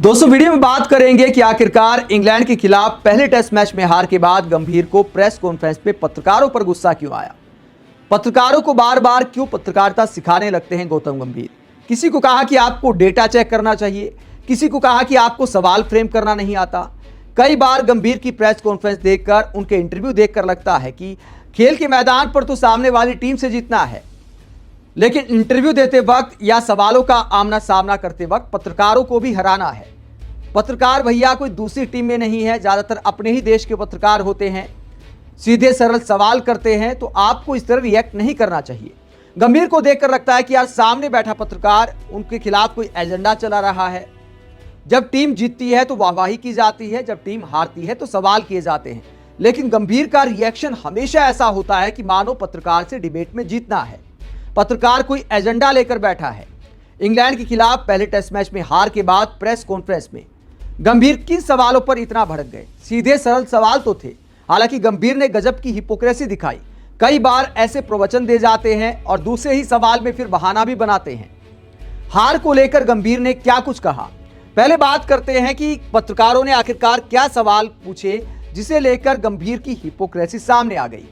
दोस्तों वीडियो में बात करेंगे कि आखिरकार इंग्लैंड के खिलाफ पहले टेस्ट मैच में हार के बाद गंभीर को प्रेस कॉन्फ्रेंस पे पत्रकारों पर गुस्सा क्यों आया। पत्रकारों को बार बार क्यों पत्रकारिता सिखाने लगते हैं गौतम गंभीर। किसी को कहा कि आपको डेटा चेक करना चाहिए, किसी को कहा कि आपको सवाल फ्रेम करना नहीं आता। कई बार गंभीर की प्रेस कॉन्फ्रेंस देखकर, उनके इंटरव्यू देखकर लगता है कि खेल के मैदान पर तो सामने वाली टीम से जीतना है, लेकिन इंटरव्यू देते वक्त या सवालों का आमना सामना करते वक्त पत्रकारों को भी हराना है। पत्रकार भैया कोई दूसरी टीम में नहीं है, ज्यादातर अपने ही देश के पत्रकार होते हैं, सीधे सरल सवाल करते हैं, तो आपको इस तरह रिएक्ट नहीं करना चाहिए। गंभीर को देखकर लगता है कि यार सामने बैठा पत्रकार उनके खिलाफ कोई एजेंडा चला रहा है। जब टीम जीतती है तो वाहवाही की जाती है, जब टीम हारती है तो सवाल किए जाते हैं, लेकिन गंभीर का रिएक्शन हमेशा ऐसा होता है कि मानो पत्रकार से डिबेट में जीतना है, पत्रकार कोई एजेंडा लेकर बैठा है। इंग्लैंड के खिलाफ पहले टेस्ट मैच में हार के बाद प्रेस कॉन्फ्रेंस में गंभीर किन सवालों पर इतना भड़क गए। सीधे सरल सवाल तो थे, हालांकि गंभीर ने गजब की हिपोक्रेसी दिखाई। कई बार ऐसे प्रवचन दे जाते हैं और दूसरे ही सवाल में फिर बहाना भी बनाते हैं। हार को लेकर गंभीर ने क्या कुछ कहा, पहले बात करते हैं कि पत्रकारों ने आखिरकार क्या सवाल पूछे जिसे लेकर गंभीर की हिपोक्रेसी सामने आ गई।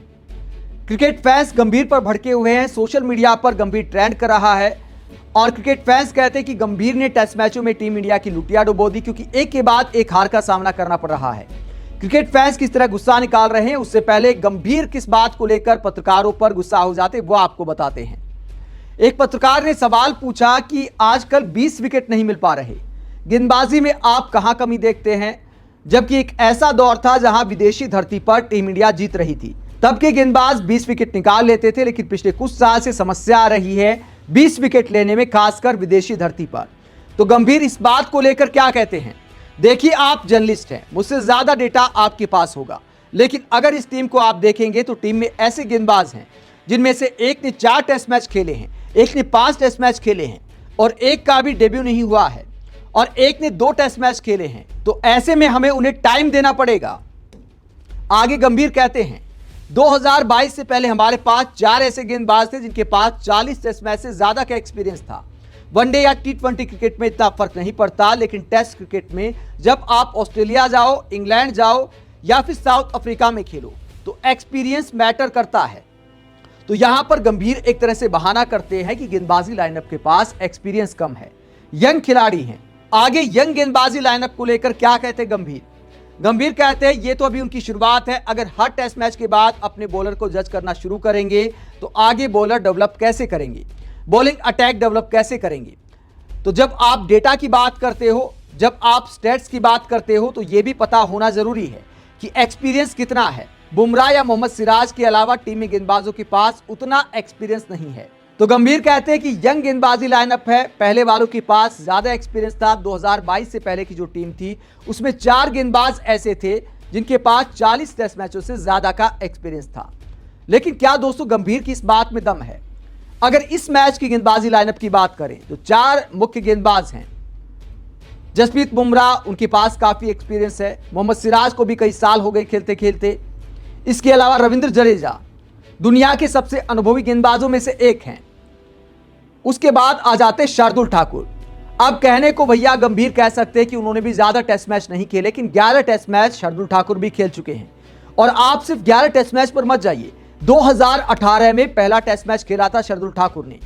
क्रिकेट फैंस गंभीर पर भड़के हुए हैं, सोशल मीडिया पर गंभीर ट्रेंड कर रहा है और क्रिकेट फैंस कहते हैं कि गंभीर ने टेस्ट मैचों में टीम इंडिया की लुटिया डुबो दी, क्योंकि एक के बाद एक हार का सामना करना पड़ रहा है। क्रिकेट फैंस किस तरह गुस्सा निकाल रहे हैं, उससे पहले गंभीर किस बात को लेकर पत्रकारों पर गुस्सा हो जाते वो आपको बताते हैं। एक पत्रकार ने सवाल पूछा कि आजकल 20 विकेट नहीं मिल पा रहे, गेंदबाजी में आप कहां कमी देखते हैं, जबकि एक ऐसा दौर था जहां विदेशी धरती पर टीम इंडिया जीत रही थी, तब के गेंदबाज 20 विकेट निकाल लेते थे, लेकिन पिछले कुछ साल से समस्या आ रही है 20 विकेट लेने में, खासकर विदेशी धरती पर। तो गंभीर इस बात को लेकर क्या कहते हैं। देखिए, आप जर्नलिस्ट हैं, मुझसे ज्यादा डेटा आपके पास होगा, लेकिन अगर इस टीम को आप देखेंगे तो टीम में ऐसे गेंदबाज हैं जिनमें से एक ने 4 टेस्ट मैच खेले हैं, एक ने 5 टेस्ट मैच खेले हैं और एक का भी डेब्यू नहीं हुआ है, और एक ने 2 टेस्ट मैच खेले हैं। तो ऐसे में हमें उन्हें टाइम देना पड़ेगा। आगे गंभीर कहते हैं 2022 से पहले हमारे पास 4 ऐसे गेंदबाज थे जिनके पास 40 टेस्ट मैच से ज्यादा का एक्सपीरियंस था। वनडे या T20 क्रिकेट में इतना फर्क नहीं पड़ता, लेकिन टेस्ट क्रिकेट में जब आप ऑस्ट्रेलिया जाओ, इंग्लैंड जाओ या फिर साउथ अफ्रीका में खेलो तो एक्सपीरियंस मैटर करता है। तो यहां पर गंभीर एक तरह से बहाना करते हैं कि गेंदबाजी लाइनअप के पास एक्सपीरियंस कम है, यंग खिलाड़ी हैं। आगे यंग गेंदबाजी लाइनअप को लेकर क्या कहते हैं गंभीर कहते हैं ये तो अभी उनकी शुरुआत है, अगर हर टेस्ट मैच के बाद अपने बॉलर को जज करना शुरू करेंगे तो आगे बॉलर डेवलप कैसे करेंगे, बॉलिंग अटैक डेवलप कैसे करेंगे। तो जब आप डेटा की बात करते हो, जब आप स्टैट्स की बात करते हो, तो यह भी पता होना जरूरी है कि एक्सपीरियंस कितना है। बुमराह या मोहम्मद सिराज के अलावा टीम में गेंदबाजों के पास उतना एक्सपीरियंस नहीं है। तो गंभीर कहते हैं कि यंग गेंदबाजी लाइनअप है, पहले वालों के पास ज्यादा एक्सपीरियंस था। 2022 से पहले की जो टीम थी उसमें 4 गेंदबाज ऐसे थे जिनके पास 40 टेस्ट मैचों से ज्यादा का एक्सपीरियंस था। लेकिन क्या दोस्तों गंभीर की इस बात में दम है। अगर इस मैच की गेंदबाजी लाइनअप की बात करें तो 4 मुख्य गेंदबाज हैं। जसप्रीत बुमराह, उनके पास काफी एक्सपीरियंस है। मोहम्मद सिराज को भी कई साल हो गए खेलते खेलते। इसके अलावा रविंद्र जडेजा दुनिया के सबसे अनुभवी गेंदबाजों में से एक हैं। उसके बाद आ जाते शार्दुल ठाकुर। अब कहने को भैया गंभीर कह सकते हैं कि उन्होंने भी ज्यादा टेस्ट मैच नहीं खेले, लेकिन 11 टेस्ट मैच शार्दुल ठाकुर भी खेल चुके हैं। और आप सिर्फ 11 टेस्ट मैच पर मत जाइए, 2018 में पहला टेस्ट मैच खेला था शार्दुल ठाकुर ने,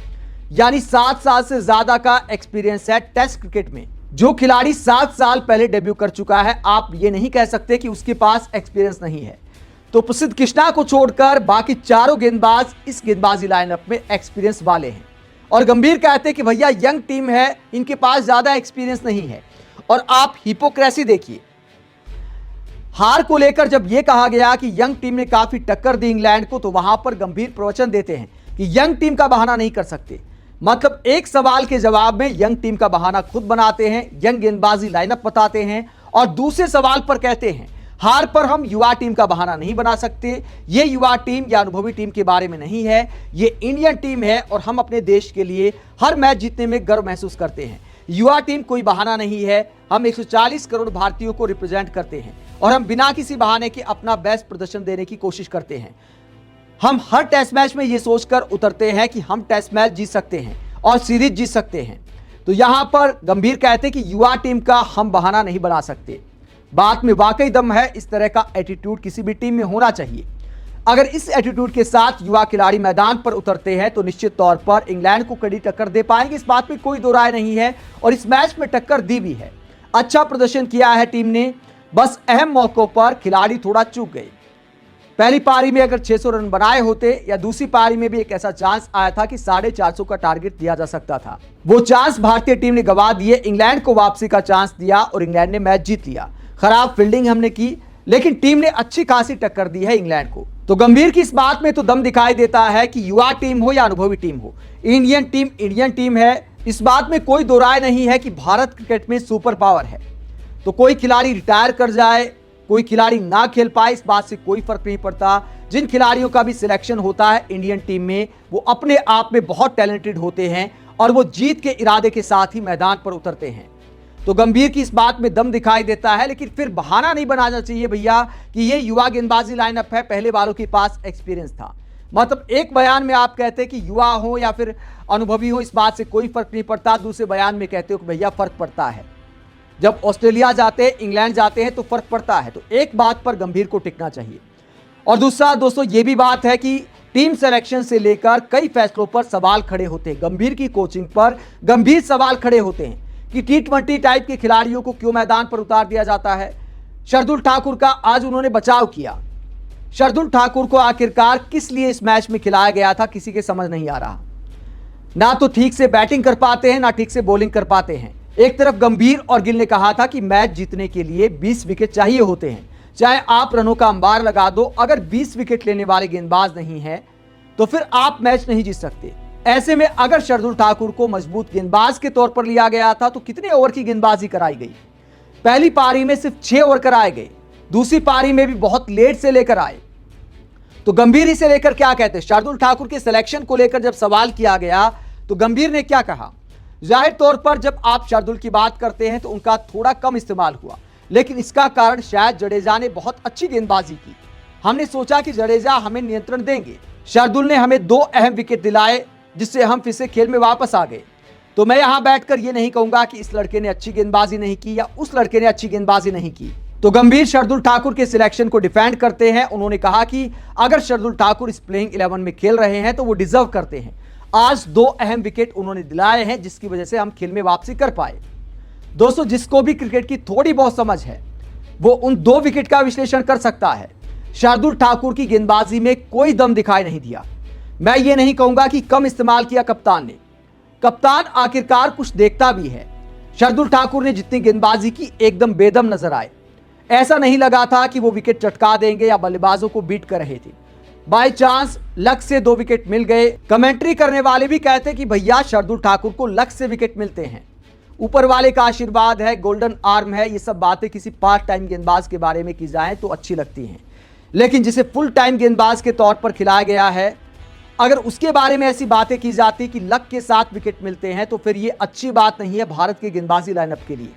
यानी 7 साल से ज्यादा का एक्सपीरियंस है टेस्ट क्रिकेट में। जो खिलाड़ी 7 साल पहले डेब्यू कर चुका है, आप ये नहीं कह सकते कि उसके पास एक्सपीरियंस नहीं है। तो प्रसिद्ध कृष्णा को छोड़कर बाकी चारों गेंदबाज इस गेंदबाजी लाइनअप में एक्सपीरियंस वाले हैं। और गंभीर कहते हैं कि भैया यंग टीम है, इनके पास ज्यादा एक्सपीरियंस नहीं है। और आप हिपोक्रेसी देखिए, हार को लेकर जब यह कहा गया कि यंग टीम ने काफी टक्कर दी इंग्लैंड को, तो वहां पर गंभीर प्रवचन देते हैं कि यंग टीम का बहाना नहीं कर सकते। मतलब एक सवाल के जवाब में यंग टीम का बहाना खुद बनाते हैं, यंग गेंदबाजी लाइनअप बताते हैं, और दूसरे सवाल पर कहते हैं हार पर हम युवा टीम का बहाना नहीं बना सकते। ये युवा टीम या अनुभवी टीम के बारे में नहीं है, ये इंडियन टीम है और हम अपने देश के लिए हर मैच जीतने में गर्व महसूस करते हैं। युवा टीम कोई बहाना नहीं है, हम 140 करोड़ भारतीयों को रिप्रेजेंट करते हैं और हम बिना किसी बहाने के अपना बेस्ट प्रदर्शन देने की कोशिश करते हैं। हम हर टेस्ट मैच में ये सोचकर उतरते हैं कि हम टेस्ट मैच जीत सकते हैं और सीरीज जीत सकते हैं। तो यहां पर गंभीर कहते कि युवा टीम का हम बहाना नहीं बना सकते। बात में वाकई दम है, इस तरह का एटीट्यूड किसी भी टीम में होना चाहिए। अगर इस एटीट्यूड के साथ युवा खिलाड़ी मैदान पर उतरते हैं तो निश्चित तौर पर इंग्लैंड को कड़ी टक्कर दे पाएंगे, इस बात में कोई दो राय नहीं है। और इस मैच में टक्कर दी भी है, अच्छा प्रदर्शन किया है टीम ने, बस अहम मौकों पर खिलाड़ी थोड़ा चूक गए। पहली पारी में अगर 600 रन बनाए होते या दूसरी पारी में भी एक ऐसा चांस आया था कि 450 का टारगेट दिया जा सकता था, वो चांस भारतीय टीम ने गंवा दिए। इंग्लैंड को वापसी का चांस दिया और इंग्लैंड ने मैच जीत लिया। खराब फील्डिंग हमने की, लेकिन टीम ने अच्छी खासी टक्कर दी है इंग्लैंड को। तो गंभीर की इस बात में तो दम दिखाई देता है कि युवा टीम हो या अनुभवी टीम हो, इंडियन टीम है। इस बात में कोई दो राय नहीं है कि भारत क्रिकेट में सुपर पावर है। तो कोई खिलाड़ी रिटायर कर जाए, कोई खिलाड़ी ना खेल पाए, इस बात से कोई फर्क नहीं पड़ता। जिन खिलाड़ियों का भी सिलेक्शन होता है इंडियन टीम में, वो अपने आप में बहुत टैलेंटेड होते हैं और वो जीत के इरादे के साथ ही मैदान पर उतरते हैं। तो गंभीर की इस बात में दम दिखाई देता है, लेकिन फिर बहाना नहीं बनाना चाहिए भैया कि ये युवा गेंदबाजी लाइनअप है, पहले वालों के पास एक्सपीरियंस था। मतलब एक बयान में आप कहते हैं कि युवा हो या फिर अनुभवी हो, इस बात से कोई फर्क नहीं पड़ता। दूसरे बयान में कहते हो कि भैया फर्क पड़ता है, जब ऑस्ट्रेलिया जाते हैं, इंग्लैंड जाते हैं तो फर्क पड़ता है। तो एक बात पर गंभीर को टिकना चाहिए। और दूसरा दोस्तों ये भी बात है कि टीम सिलेक्शन से लेकर कई फैसलों पर सवाल खड़े होते हैं। गंभीर की कोचिंग पर गंभीर सवाल खड़े होते हैं कि T20 टाइप के खिलाड़ियों को क्यों मैदान पर उतार दिया जाता है। शार्दुल ठाकुर का आज उन्होंने बचाव किया। शार्दुल ठाकुर को आखिरकार किस लिए इस मैच में खिलाया गया था, किसी के समझ नहीं आ रहा। ना तो ठीक से बैटिंग कर पाते हैं, ना ठीक से बॉलिंग कर पाते हैं। एक तरफ गंभीर और गिल ने कहा था कि मैच जीतने के लिए 20 विकेट चाहिए होते हैं, चाहे आप रनों का अंबार लगा दो, अगर 20 विकेट लेने वाले गेंदबाज नहीं है तो फिर आप मैच नहीं जीत सकते। ऐसे में अगर शार्दुल ठाकुर को मजबूत गेंदबाज के तौर पर लिया गया था तो कितने ओवर की गेंदबाजी कराई गई। पहली पारी में सिर्फ 6 ओवर कराए गए, दूसरी पारी में भी बहुत लेट से लेकर आए। तो गंभीर इसे लेकर क्या कहते हैं, शार्दुल ठाकुर के सिलेक्शन को लेकर जब सवाल किया गया तो गंभीर ने क्या कहा। जाहिर तौर पर जब आप शार्दुल की बात करते हैं तो उनका थोड़ा कम इस्तेमाल हुआ, लेकिन इसका कारण शायद जडेजा ने बहुत अच्छी गेंदबाजी की। हमने सोचा कि जडेजा हमें नियंत्रण देंगे। शार्दुल ने हमें 2 अहम विकेट दिलाए, जिससे हम फिर से खेल में वापस आ गए। तो मैं यहां बैठकर यह नहीं कहूंगा कि इस लड़के ने अच्छी गेंदबाजी नहीं की या उस लड़के ने अच्छी गेंदबाजी नहीं की। तो गंभीर शार्दुल ठाकुर के सिलेक्शन को डिफेंड करते हैं। उन्होंने कहा कि अगर शार्दुल ठाकुर इस प्लेइंग 11 में खेल रहे हैं तो वो डिजर्व करते हैं। आज 2 अहम विकेट उन्होंने दिलाए हैं, जिसकी वजह से हम खेल में वापसी कर पाए। दोस्तों जिसको भी क्रिकेट की थोड़ी बहुत समझ है वो उन 2 विकेट का विश्लेषण कर सकता है। शार्दुल ठाकुर की गेंदबाजी में कोई दम दिखाई नहीं दिया। मैं ये नहीं कहूंगा कि कम इस्तेमाल किया कप्तान ने, कप्तान आखिरकार कुछ देखता भी है। शार्दुल ठाकुर ने जितनी गेंदबाजी की एकदम बेदम नजर आए। ऐसा नहीं लगा था कि वो विकेट चटका देंगे या बल्लेबाजों को बीट कर रहे थे। बाय चांस लक से 2 विकेट मिल गए। कमेंट्री करने वाले भी कहते कि भैया शार्दुल ठाकुर को लक से विकेट मिलते हैं, ऊपर वाले का आशीर्वाद है, गोल्डन आर्म है। ये सब बातें किसी पार्ट टाइम गेंदबाज के बारे में की जाए तो अच्छी लगती हैं, लेकिन जिसे फुल टाइम गेंदबाज के तौर पर खिलाया गया है, अगर उसके बारे में ऐसी बातें की जाती कि लक के साथ विकेट मिलते हैं तो फिर ये अच्छी बात नहीं है भारत के गेंदबाजी लाइनअप के लिए।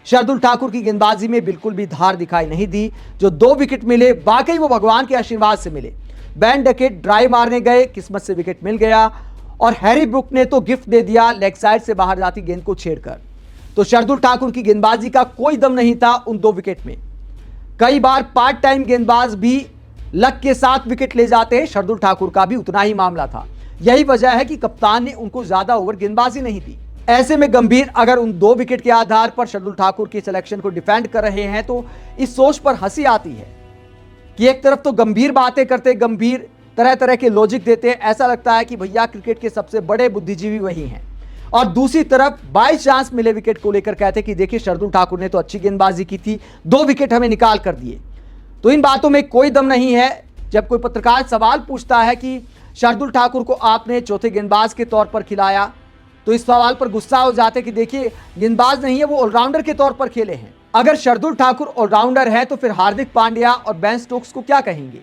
शार्दुल ठाकुर की गेंदबाजी में बिल्कुल भी धार दिखाई नहीं दी। जो 2 विकेट मिले वाकई वो भगवान के आशीर्वाद से मिले। बैन डकेट ड्राइव मारने गए, किस्मत से विकेट मिल गया और हैरी ब्रुक ने तो गिफ्ट दे दिया लेग साइड से बाहर जाती गेंद को छेड़कर। तो शार्दुल ठाकुर की गेंदबाजी का कोई दम नहीं था उन 2 विकेट में। कई बार पार्ट टाइम गेंदबाज भी लक के साथ विकेट ले जाते हैं, शार्दुल ठाकुर का भी उतना ही मामला था। यही वजह है कि कप्तान ने उनको ज्यादा ओवर गेंदबाजी नहीं दी। ऐसे में गंभीर अगर उन 2 विकेट के आधार पर शार्दुल ठाकुर की सिलेक्शन को डिफेंड कर रहे हैं तो इस सोच पर हंसी आती है कि एक तरफ तो गंभीर बातें करते, गंभीर तरह तरह के लॉजिक देते हैं, ऐसा लगता है कि भैया क्रिकेट के सबसे बड़े बुद्धिजीवी वही हैं, और दूसरी तरफ बाई चांस मिले विकेट को लेकर कहते कि देखिए शार्दुल ठाकुर ने तो अच्छी गेंदबाजी की थी, 2 विकेट हमें निकाल कर दिए। तो इन बातों में कोई दम नहीं है। जब कोई पत्रकार सवाल पूछता है कि शार्दुल ठाकुर को आपने चौथे गेंदबाज के तौर पर खिलाया, तो इस सवाल पर गुस्सा हो जाते कि देखिए गेंदबाज नहीं है, वो ऑलराउंडर के तौर पर खेले हैं। अगर शार्दुल ठाकुर ऑलराउंडर है तो फिर हार्दिक पांड्या और बेन स्टोक्स को क्या कहेंगे।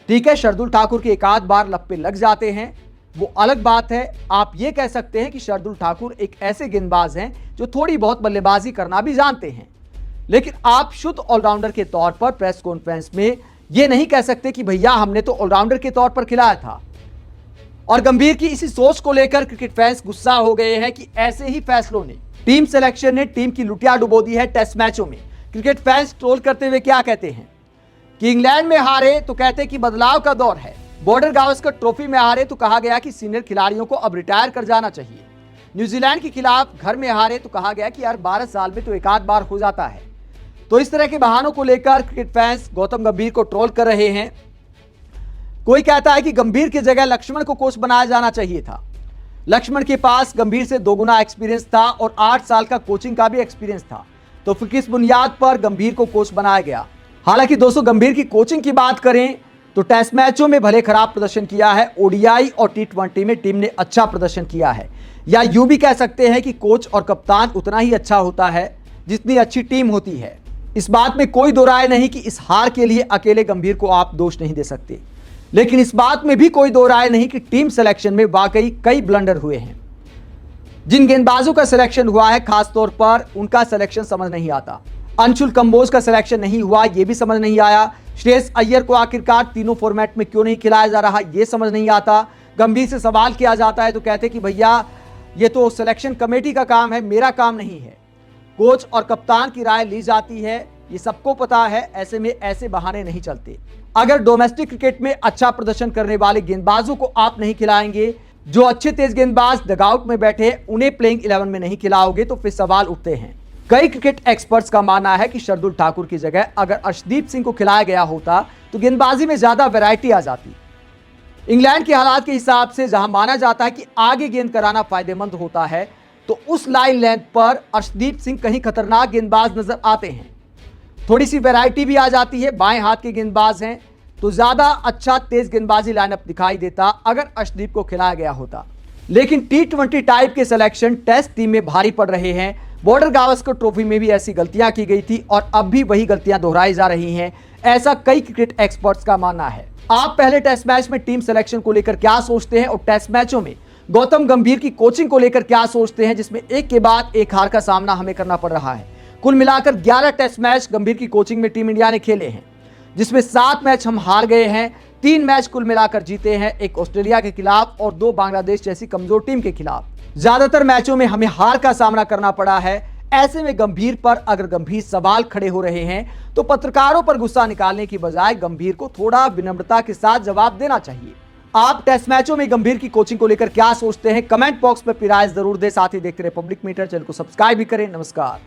ठीक है, शार्दुल ठाकुर के एक आध बार लप्पे लग जाते हैं, वो अलग बात है। आप ये कह सकते हैं कि शार्दुल ठाकुर एक ऐसे गेंदबाज हैं जो थोड़ी बहुत बल्लेबाजी करना भी जानते हैं, लेकिन आप शुद्ध ऑलराउंडर के तौर पर प्रेस कॉन्फ्रेंस में ये नहीं कह सकते कि भैया हमने तो ऑलराउंडर के तौर पर खिलाया था। और गंभीर की इसी सोच को लेकर क्रिकेट फैंस गुस्सा हो गए हैं कि ऐसे ही फैसलों ने टीम सिलेक्शन ने टीम की लुटिया डुबो दी है टेस्ट मैचों में। क्रिकेट फैंस ट्रोल करते हुए क्या कहते हैं कि इंग्लैंड में हारे तो कहते कि बदलाव का दौर है, बॉर्डर गावस्कर ट्रॉफी में हारे तो कहा गया कि सीनियर खिलाड़ियों को अब रिटायर कर जाना चाहिए, न्यूजीलैंड के खिलाफ घर में हारे तो कहा गया कि यार 12 साल में तो एक आध बार हो जाता है। तो इस तरह के बहानों को लेकर क्रिकेट फैंस गौतम गंभीर को ट्रोल कर रहे हैं। कोई कहता है कि गंभीर की जगह लक्ष्मण को कोच बनाया जाना चाहिए था। लक्ष्मण के पास गंभीर से दोगुना एक्सपीरियंस था और 8 साल का कोचिंग का भी एक्सपीरियंस था, तो फिर किस बुनियाद पर गंभीर को कोच बनाया गया। हालांकि दोस्तों, गंभीर की कोचिंग की बात करें तो टेस्ट मैचों में भले खराब प्रदर्शन किया है, ओडीआई और टी20 में टीम ने अच्छा प्रदर्शन किया है, या यूं भी कह सकते हैं कि कोच और कप्तान उतना ही अच्छा होता है जितनी अच्छी टीम होती है। इस बात में कोई दो राय नहीं कि इस हार के लिए अकेले गंभीर को आप दोष नहीं दे सकते, लेकिन इस बात में भी कोई दो राय नहीं कि टीम सिलेक्शन में वाकई कई ब्लंडर हुए हैं। जिन गेंदबाजों का सिलेक्शन हुआ है खासतौर पर उनका सिलेक्शन समझ नहीं आता। अंशुल कंबोज का सिलेक्शन नहीं हुआ, यह भी समझ नहीं आया। श्रेयस अय्यर को आखिरकार तीनों फॉर्मेट में क्यों नहीं खिलाया जा रहा, यह समझ नहीं आता। गंभीर से सवाल किया जाता है तो कहते कि भैया ये तो सिलेक्शन कमेटी का काम है, मेरा काम नहीं है। कोच और कप्तान की राय ली जाती है, ये सबको पता है। ऐसे में ऐसे बहाने नहीं चलते। अगर डोमेस्टिक क्रिकेट में अच्छा प्रदर्शन करने वाले गेंदबाजों को आप नहीं खिलाएंगे, जो अच्छे तेज गेंदबाज डगआउट में बैठे उन्हें प्लेइंग 11 में नहीं खिलाओगे, तो फिर सवाल उठते हैं। कई क्रिकेट एक्सपर्ट्स का मानना है कि शार्दुल ठाकुर की जगह अगर अर्शदीप सिंह को खिलाया गया होता तो गेंदबाजी में ज्यादा वैरायटी आ जाती। इंग्लैंड के हालात के हिसाब से जहां माना जाता है कि आगे गेंद कराना फायदेमंद होता है, तो उस लाइन लेंथ पर अर्शदीप सिंह कहीं खतरनाक गेंदबाज नजर आते हैं। थोड़ी सी वैरायटी भी आ जाती है, बाएं हाथ के गेंदबाज हैं तो ज्यादा अच्छा तेज गेंदबाजी लाइनअप दिखाई देता अगर अर्शदीप को खिलाया गया होता। लेकिन टी20 टाइप के सिलेक्शन टेस्ट टीम में भारी पड़ रहे हैं। बॉर्डर गावस्कर ट्रॉफी में भी ऐसी गलतियां की गई थी और अब भी वही गलतियां दोहराई जा रही हैं, ऐसा कई क्रिकेट एक्सपर्ट्स का मानना है। आप पहले टेस्ट मैच में टीम सिलेक्शन को लेकर क्या सोचते हैं और टेस्ट मैचों में गौतम गंभीर की कोचिंग को लेकर क्या सोचते हैं, जिसमें एक के बाद एक हार का सामना हमें करना पड़ रहा है। कुल मिलाकर 11 टेस्ट मैच गंभीर की कोचिंग में टीम इंडिया ने खेले हैं, जिसमें 7 मैच हम हार गए हैं, 3 मैच कुल मिलाकर जीते हैं, एक ऑस्ट्रेलिया के खिलाफ और 2 बांग्लादेश जैसी कमजोर टीम के खिलाफ। ज्यादातर मैचों में हमें हार का सामना करना पड़ा है। ऐसे में गंभीर पर अगर गंभीर सवाल खड़े हो रहे हैं तो पत्रकारों पर गुस्सा निकालने की बजाय गंभीर को थोड़ा विनम्रता के साथ जवाब देना चाहिए। आप टेस्ट मैचों में गंभीर की कोचिंग को लेकर क्या सोचते हैं, कमेंट बॉक्स में अपनी राय जरूर दें। साथ ही देखते रहे पब्लिक मीटर, चैनल को सब्सक्राइब भी करें। नमस्कार।